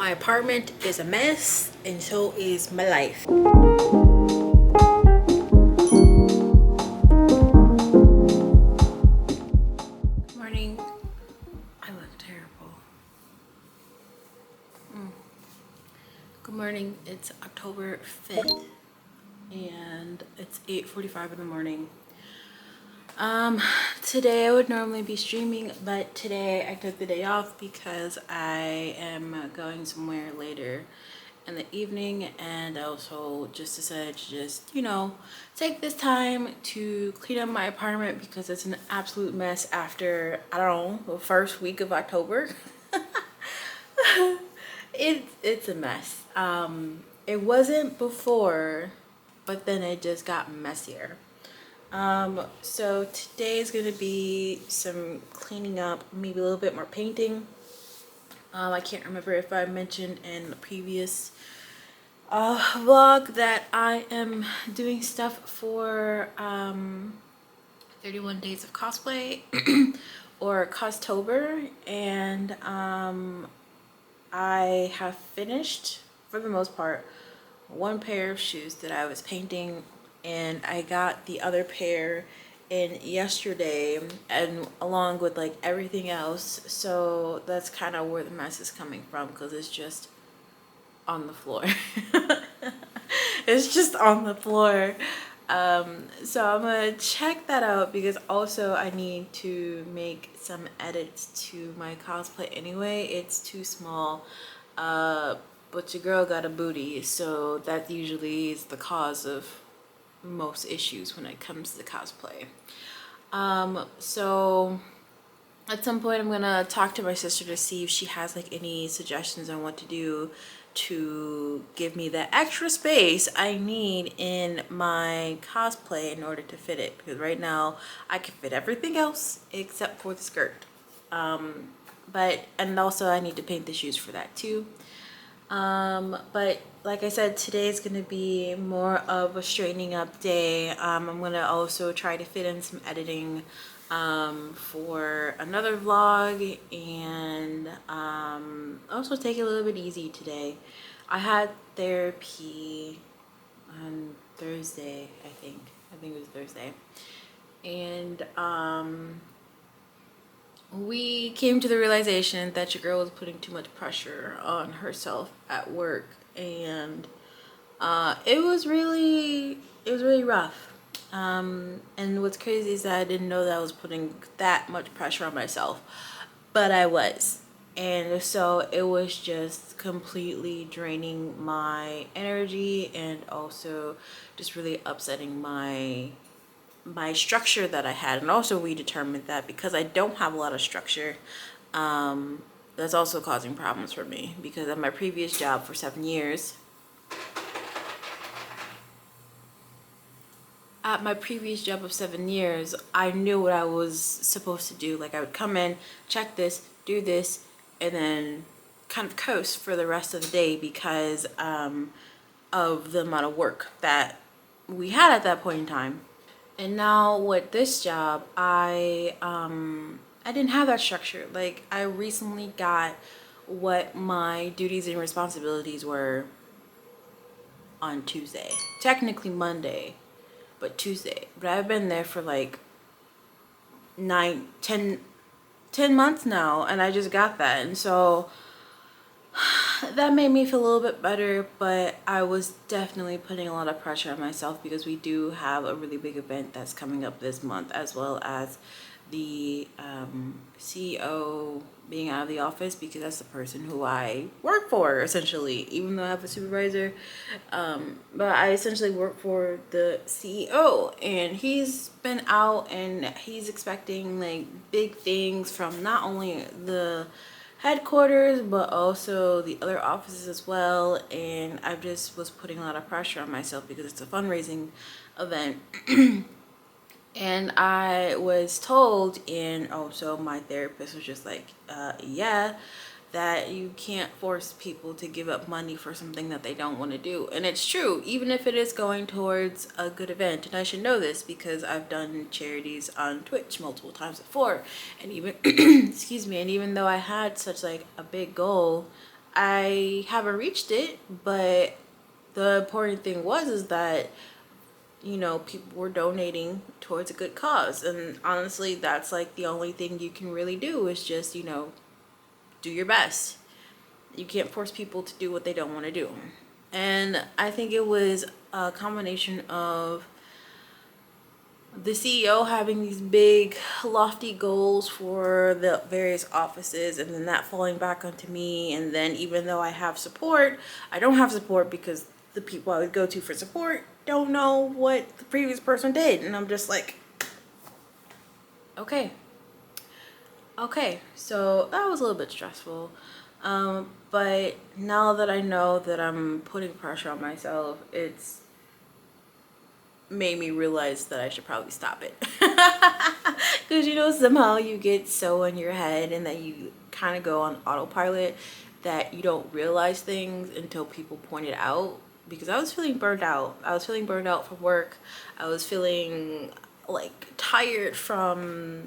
My apartment is a mess, and so is my life. Good morning. I look terrible. Good morning. It's October 5th, and it's 8:45 in the morning. Today I would normally be streaming, but today I took the day off because I am going somewhere later in the evening, and I also just decided to take this time to clean up my apartment because it's an absolute mess after, I don't know, the first week of October. It's a mess. It wasn't before, but then it just got messier. So today is going to be some cleaning up, maybe a little bit more painting. I can't remember if I mentioned in the previous vlog that I am doing stuff for 31 days of cosplay or Costober, and I have finished, for the most part, one pair of shoes that I was painting, and I got the other pair in yesterday, and along with like everything else. So that's kind of where the mess is coming from, because it's just on the floor. It's just on the floor. So I'm gonna check that out, because also I need to make some edits to my cosplay anyway. It's too small, but your girl got a booty, so that usually is the cause of most issues when it comes to cosplay. So at some point I'm gonna talk to my sister to see if she has like any suggestions on what to do to give me that extra space I need in my cosplay in order to fit it, because right now I can fit everything else except for the skirt. And also I need to paint the shoes for that too. But like I said, today is going to be more of a straightening up day. I'm going to also try to fit in some editing for another vlog, and also take it a little bit easy today. I had therapy on Thursday, I think it was Thursday, and we came to the realization that your girl was putting too much pressure on herself at work, and it was really rough. And what's crazy is that I didn't know that I was putting that much pressure on myself, but I was. And so it was just completely draining my energy, and also just really upsetting my structure that I had. And also we determined that because I don't have a lot of structure, that's also causing problems for me, because at my previous job for 7 years, I knew what I was supposed to do. Like, I would come in, check this, do this, and then kind of coast for the rest of the day, because of the amount of work that we had at that point in time. And now with this job, I didn't have that structure. Like, I recently got what my duties and responsibilities were on Tuesday. Technically Monday, but Tuesday. But I've been there for like 10 months now, and I just got that. And so that made me feel a little bit better, but I was definitely putting a lot of pressure on myself, because we do have a really big event that's coming up this month, as well as the CEO being out of the office, because that's the person who I work for, essentially, even though I have a supervisor. But I essentially work for the CEO, and he's been out, and he's expecting like big things from not only the headquarters but also the other offices as well. And I just was putting a lot of pressure on myself because it's a fundraising event. And I was told, and also my therapist was just like, yeah, that you can't force people to give up money for something that they don't want to do. And it's true, even if it is going towards a good event. And I should know this because I've done charities on Twitch multiple times before. And even, excuse me, and even though I had such like a big goal I haven't reached it, but the important thing is that, you know, people were donating towards a good cause. And honestly, that's like the only thing you can really do is just, you know, do your best. You can't force people to do what they don't want to do. And I think it was a combination of the CEO having these big, lofty goals for the various offices, and then that falling back onto me. And then, even though I have support, I don't have support because the people I would go to for support don't know what the previous person did. And I'm just like, okay. Okay, so that was a little bit stressful. But now that I know that I'm putting pressure on myself, it's made me realize that I should probably stop it. Because, you know, somehow you get so in your head and that you kind of go on autopilot that you don't realize things until people point it out. Because I was feeling burned out. I was feeling burned out from work. I was feeling like tired for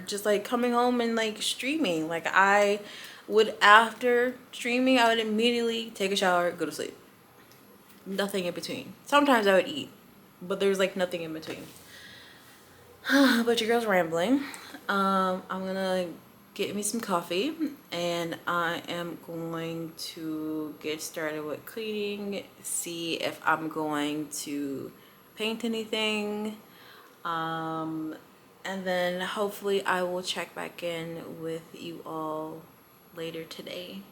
just like coming home and like streaming. Like, I would, after streaming, I would immediately take a shower, go to sleep. Nothing in between. Sometimes I would eat, but there's like nothing in between. But your girl's rambling. I'm gonna get me some coffee, and I am going to get started with cleaning, see if I'm going to paint anything, and then hopefully I will check back in with you all later today.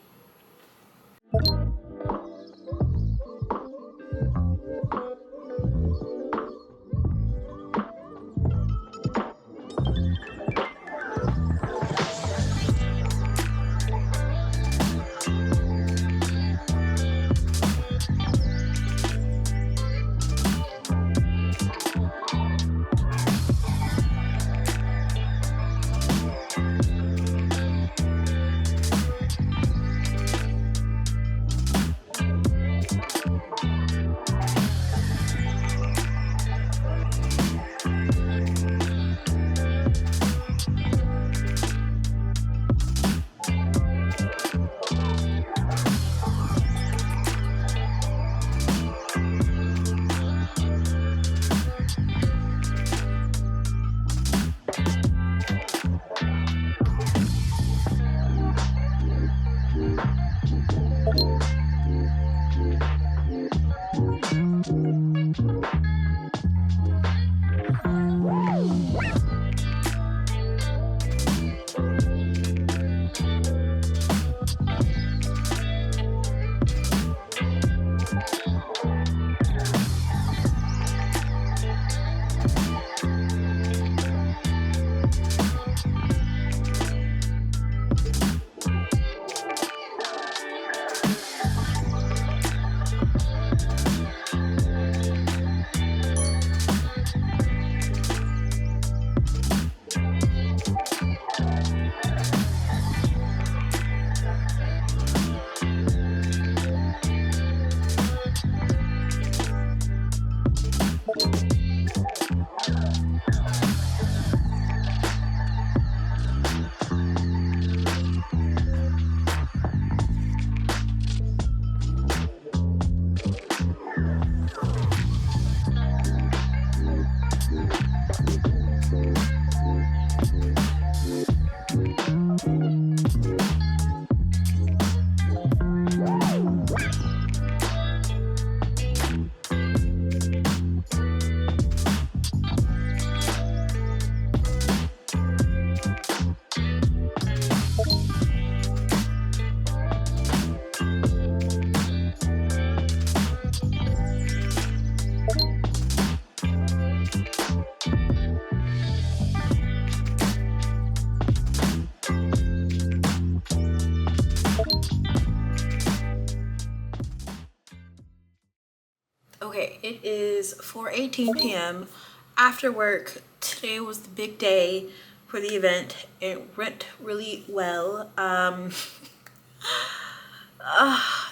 Okay, it is 4:18 p.m. after work. Today was the big day for the event. It went really well.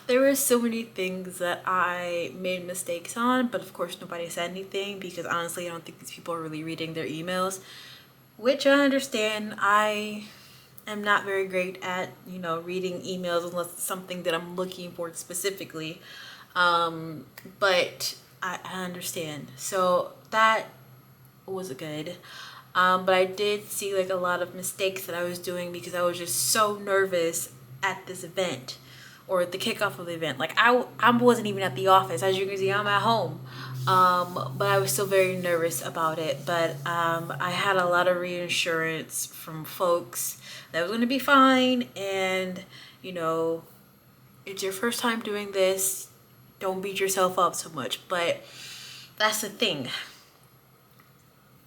There were so many things that I made mistakes on, but of course nobody said anything because honestly I don't think these people are really reading their emails, which I understand. am not very great at, you know, reading emails unless it's something that I'm looking for specifically. But I understand. So that was good. But I did see like a lot of mistakes that I was doing because I was just so nervous at this event or the kickoff of the event. Like I wasn't even at the office. As you can see, I'm at home. But I was still very nervous about it. But I had a lot of reassurance from folks that it was going to be fine. And, you know, it's your first time doing this. Don't beat yourself up so much. But that's the thing.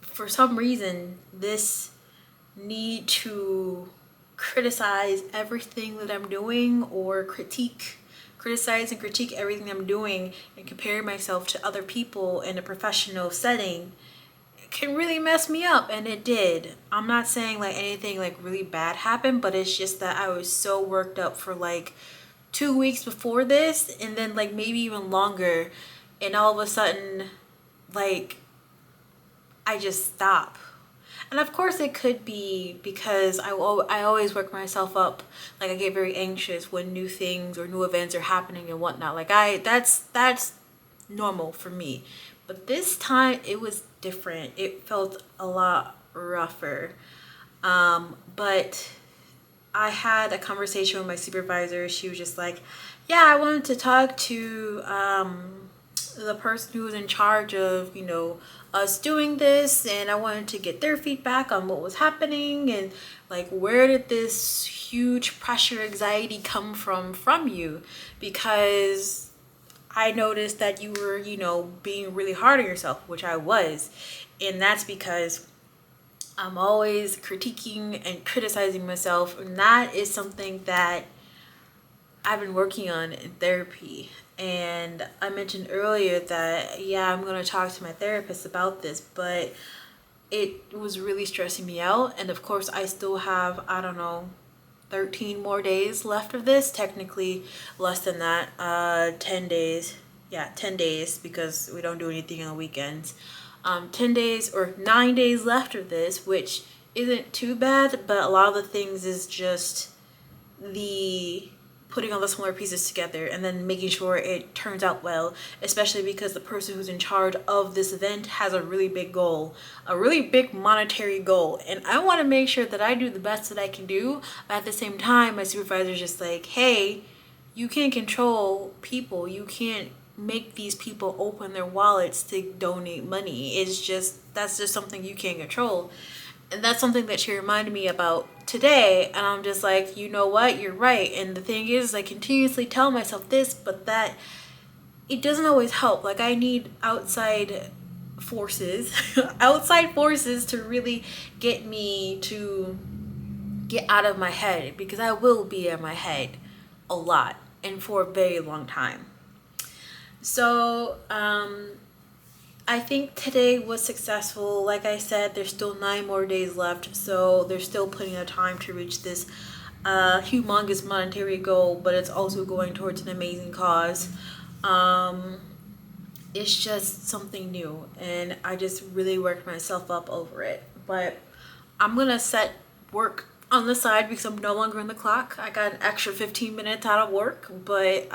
For some reason, this need to criticize everything that I'm doing or criticize and critique everything I'm doing and compare myself to other people in a professional setting can really mess me up, and it did. I'm not saying like anything like really bad happened, but it's just that I was so worked up for like 2 weeks before this, and then like maybe even longer, and all of a sudden like I just stop. And of course it could be because I always work myself up. Like I get very anxious when new things or new events are happening and whatnot. Like that's normal for me. But this time it was different. It felt a lot rougher. But I had a conversation with my supervisor. She was just like, yeah, I wanted to talk to the person who was in charge of, you know, us doing this, and I wanted to get their feedback on what was happening and like where did this huge pressure anxiety come from you, because I noticed that you were, you know, being really hard on yourself, which I was, and that's because I'm always critiquing and criticizing myself, and that is something that I've been working on in therapy. And I mentioned earlier that, yeah, I'm going to talk to my therapist about this, but it was really stressing me out. And of course, I still have, I don't know, 13 more days left of this. Technically, less than that, 10 days. Yeah, 10 days because we don't do anything on the weekends. 10 days or 9 days left of this, which isn't too bad, but a lot of the things is just the putting all the smaller pieces together and then making sure it turns out well, especially because the person who's in charge of this event has a really big goal, a really big monetary goal, and I want to make sure that I do the best that I can do. But at the same time, my supervisor's just like, hey, you can't control people, you can't make these people open their wallets to donate money. It's just, that's just something you can't control. And that's something that she reminded me about today, and I'm just like, you know what, you're right. And the thing is, I continuously tell myself this, but that it doesn't always help. Like I need outside forces outside forces to really get me to get out of my head, because I will be in my head a lot and for a very long time. So I think today was successful. Like I said, there's still 9 more days left, so there's still plenty of time to reach this humongous monetary goal, but it's also going towards an amazing cause. It's just something new, and I just really worked myself up over it. But I'm gonna set work on the side because I'm no longer on the clock. I got an extra 15 minutes out of work, but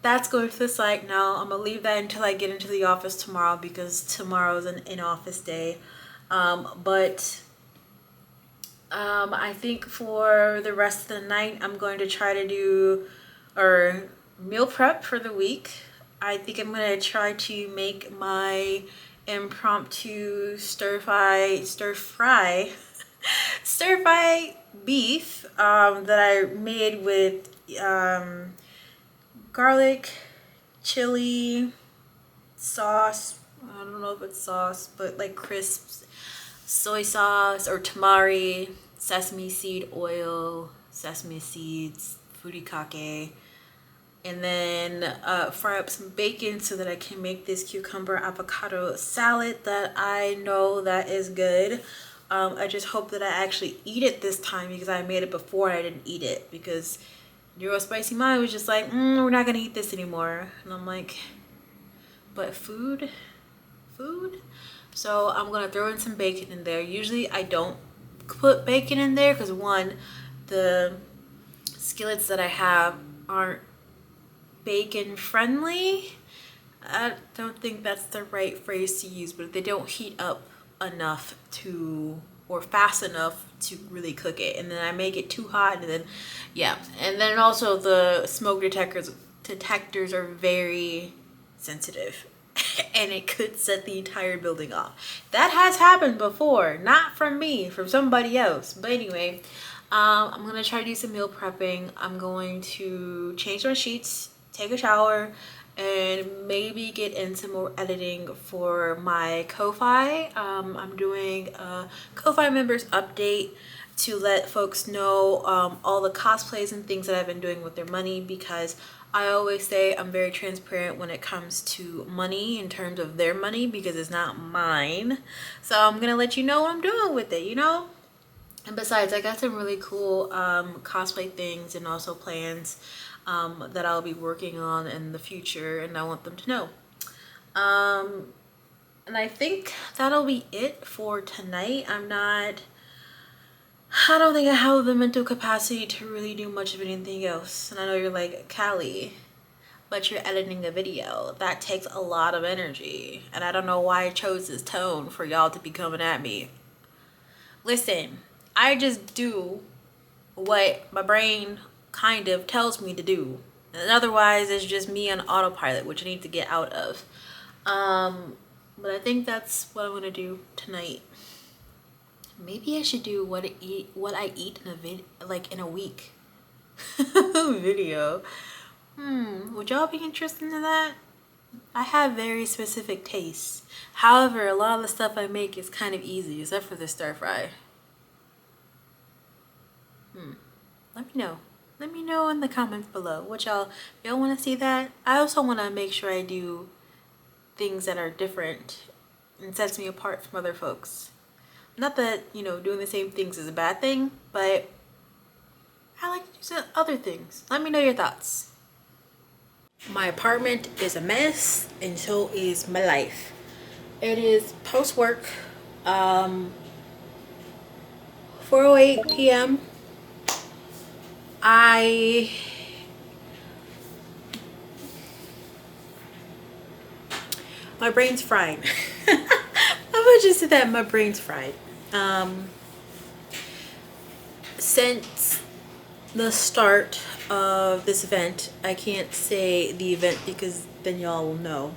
that's going to the side now. I'm gonna leave that until I get into the office tomorrow, because tomorrow's an in-office day. But I think for the rest of the night, I'm going to try to do or meal prep for the week. I think I'm gonna try to make my impromptu stir fry beef that I made with garlic, chili, sauce. I don't know if it's sauce, but like crisps, soy sauce or tamari, sesame seed oil, sesame seeds, furikake, and then fry up some bacon so that I can make this cucumber avocado salad that I know that is good. I just hope that I actually eat it this time, because I made it before and I didn't eat it because Spicy Mind was just like, we're not gonna eat this anymore. And I'm like, but food? So I'm gonna throw in some bacon in there. Usually I don't put bacon in there because one, the skillets that I have aren't bacon friendly. I don't think that's the right phrase to use, but they don't heat up enough to, or fast enough to really cook it. And then I make it too hot, and then yeah. And then also the smoke detectors are very sensitive and it could set the entire building off. That has happened before, not from me, from somebody else. But anyway, I'm gonna try to do some meal prepping. I'm going to change my sheets, take a shower, and maybe get into more editing for my Ko-Fi. I'm doing a Ko-Fi members update to let folks know all the cosplays and things that I've been doing with their money, because I always say I'm very transparent when it comes to money in terms of their money, because it's not mine. So I'm gonna let you know what I'm doing with it, you know? And besides, I got some really cool cosplay things and also plans that I'll be working on in the future, and I want them to know. And I think that'll be it for tonight. I don't think I have the mental capacity to really do much of anything else. And I know you're like, Callie, but you're editing a video. That takes a lot of energy. And I don't know why I chose this tone for y'all to be coming at me. Listen, I just do what my brain kind of tells me to do. And otherwise, it's just me on autopilot, which I need to get out of. But I think that's what I'm gonna do tonight. Maybe I should do what I eat in a week video. Would y'all be interested in that? I have very specific tastes. However, a lot of the stuff I make is kind of easy, except for the stir fry. Let me know. Let me know in the comments below. What y'all want to see that? I also want to make sure I do things that are different and sets me apart from other folks. Not that, you know, doing the same things is a bad thing, but I like to do some other things. Let me know your thoughts. My apartment is a mess, and so is my life. It is post-work, 4:08 p.m. My brain's fried. I'm gonna just say that my brain's fried. Since the start of this event, I can't say the event because then y'all will know.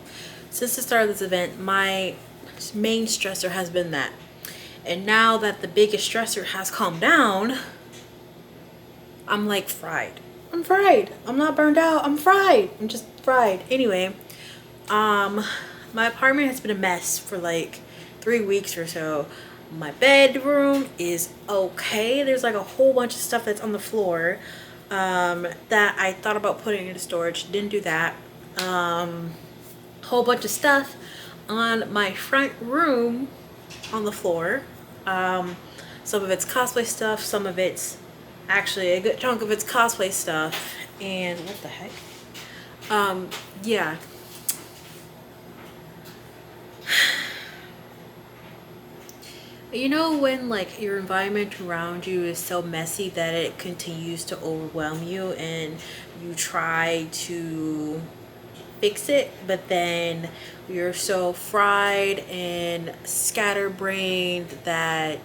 Since the start of this event, my main stressor has been that. And now that the biggest stressor has calmed down, I'm like fried. I'm fried. I'm not burned out. I'm fried. I'm just fried. Anyway, my apartment has been a mess for like 3 weeks or so. My bedroom is okay. There's like a whole bunch of stuff that's on the floor that I thought about putting into storage. Didn't do that. Whole bunch of stuff on my front room on the floor. Some of it's cosplay stuff. Some of it's actually a good chunk of it's cosplay stuff. And what the heck? Yeah. You know when like your environment around you is so messy that it continues to overwhelm you and you try to fix it, but then you're so fried and scatterbrained that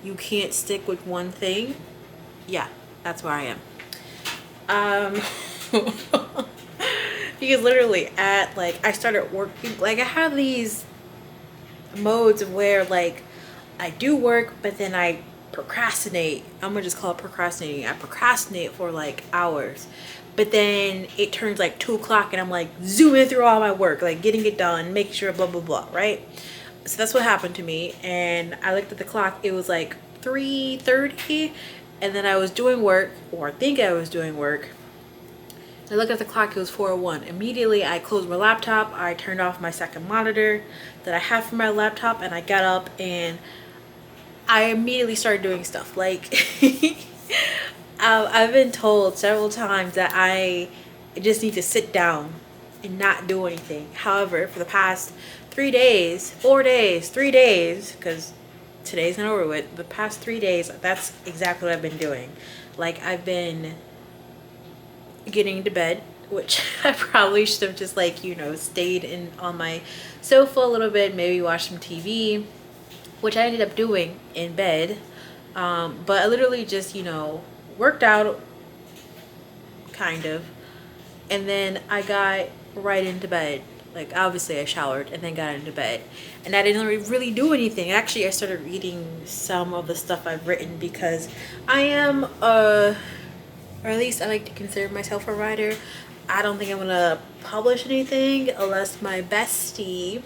you can't stick with one thing? Yeah, that's where I am. Because literally at like I started working, like I have these modes of where like I do work, but then I procrastinate. I'm gonna just call it procrastinating. I procrastinate for like hours, but then it turns like 2 o'clock and I'm like zooming through all my work, like getting it done, making sure blah blah blah, right? So that's what happened to me. And I looked at the clock, it was like 3:30, and then I was doing work, or I think I was doing work. I looked at the clock, it was 4:01. Immediately I closed my laptop, I turned off my second monitor that I have for my laptop, and I got up and I immediately started doing stuff. Like I've been told several times that I just need to sit down and not do anything. However, for the past 3 days, 4 days, 3 days, because today's not over with. The past 3 days, that's exactly what I've been doing. Like, I've been getting into bed, which I probably should have just, like, you know, stayed in on my sofa a little bit, maybe watch some TV, which I ended up doing in bed. But I literally just, you know, worked out, kind of, and then I got right into bed. Like, obviously I showered and then got into bed, and I didn't really do anything. Actually, I started reading some of the stuff I've written because I am or at least I like to consider myself a writer. I don't think I'm gonna publish anything unless my bestie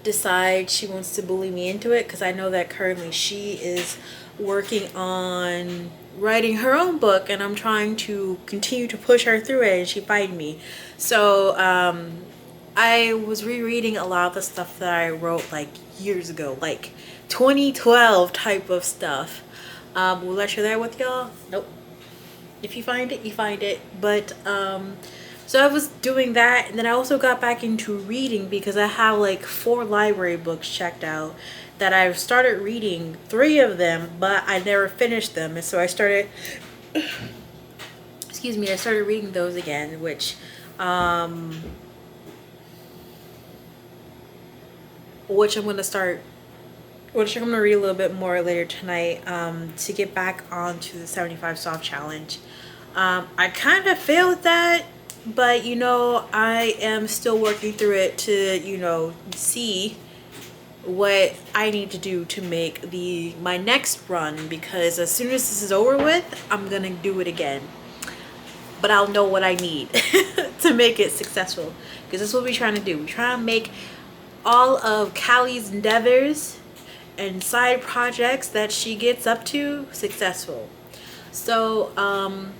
decides she wants to bully me into it, because I know that currently she is working on writing her own book, and I'm trying to continue to push her through it, and she fighting me. So I was rereading a lot of the stuff that I wrote like years ago, like 2012 type of stuff. Will I share that with y'all? Nope. If you find it, you find it. But so I was doing that, and then I also got back into reading because I have like 4 library books checked out that I've started reading, 3 of them, but I never finished them. And so I started excuse me, I started reading those again, which I'm gonna read a little bit more later tonight, to get back onto the 75 soft challenge. I kind of failed that, but you know, I am still working through it to, you know, see what I need to do to make my next run, because as soon as this is over with, I'm gonna do it again. But I'll know what I need to make it successful, because that's what we're trying to do. We're trying to make all of Callie's endeavors and side projects that she gets up to successful. So I'm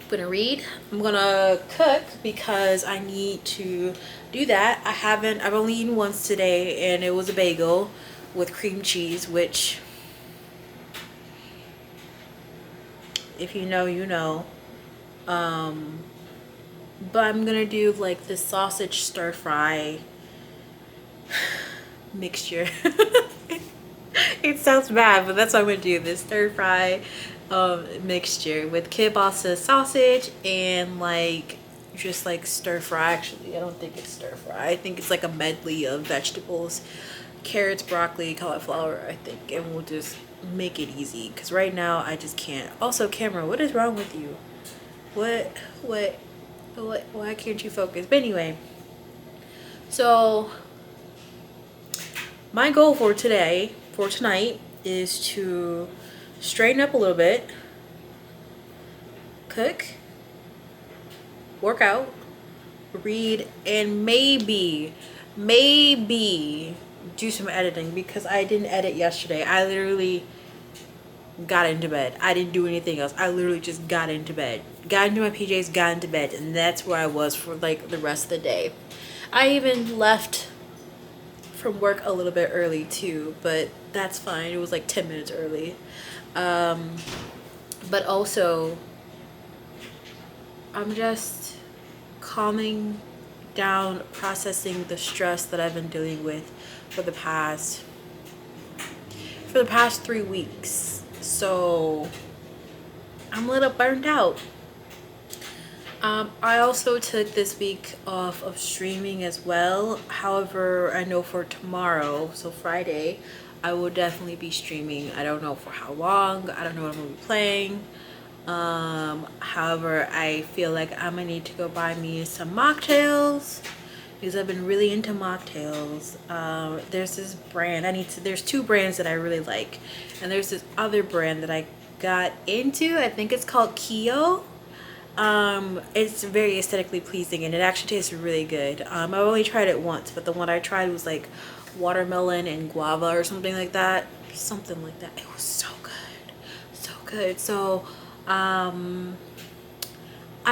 gonna read, I'm gonna cook because I need to do that. I've only eaten once today, and it was a bagel with cream cheese, which, if you know, you know. But I'm gonna do like this sausage stir fry mixture. It sounds bad, but that's what I'm gonna do. This stir fry mixture with kielbasa sausage and like just like stir fry. Actually, I don't think it's stir fry. I think it's like a medley of vegetables, carrots, broccoli, cauliflower, I think, and we'll just make it easy because right now I just can't. Also, camera, what is wrong with you? What why can't you focus? But anyway, so my goal for tonight is to straighten up a little bit, cook, work out, read, and maybe do some editing, because I didn't edit yesterday. I literally got into bed. I didn't do anything else. I literally just got into bed, got into my PJs, got into bed, and that's where I was for like the rest of the day. I even left from work a little bit early too, but that's fine. It was like 10 minutes early. But also I'm just calming down, processing the stress that I've been dealing with for the past 3 weeks. So I'm a little burned out. I also took this week off of streaming as well. However, I know for tomorrow, so Friday, I will definitely be streaming. I don't know for how long. I don't know what I'm gonna be playing. However, I feel like I'm gonna need to go buy me some mocktails because I've been really into mocktails. There's this brand there's 2 brands that I really like, and there's this other brand that I got into. I think it's called Keo. It's very aesthetically pleasing, and it actually tastes really good. I've only tried it once, but the one I tried was like watermelon and guava or something like that. It was so good. So I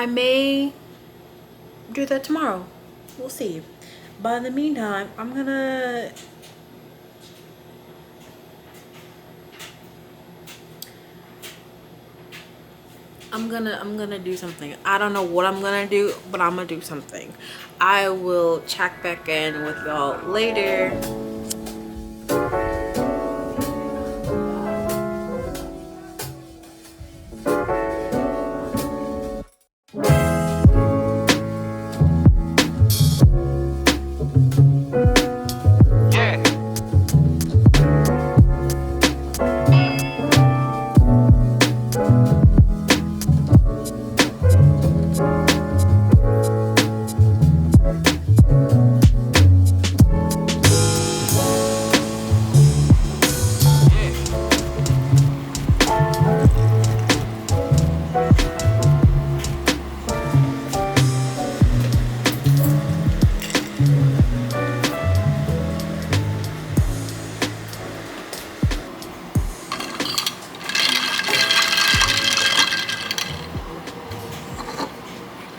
may do that tomorrow. We'll see. But in the meantime, I'm gonna do something. I don't know what I'm gonna do, but I'm gonna do something. I will check back in with y'all later.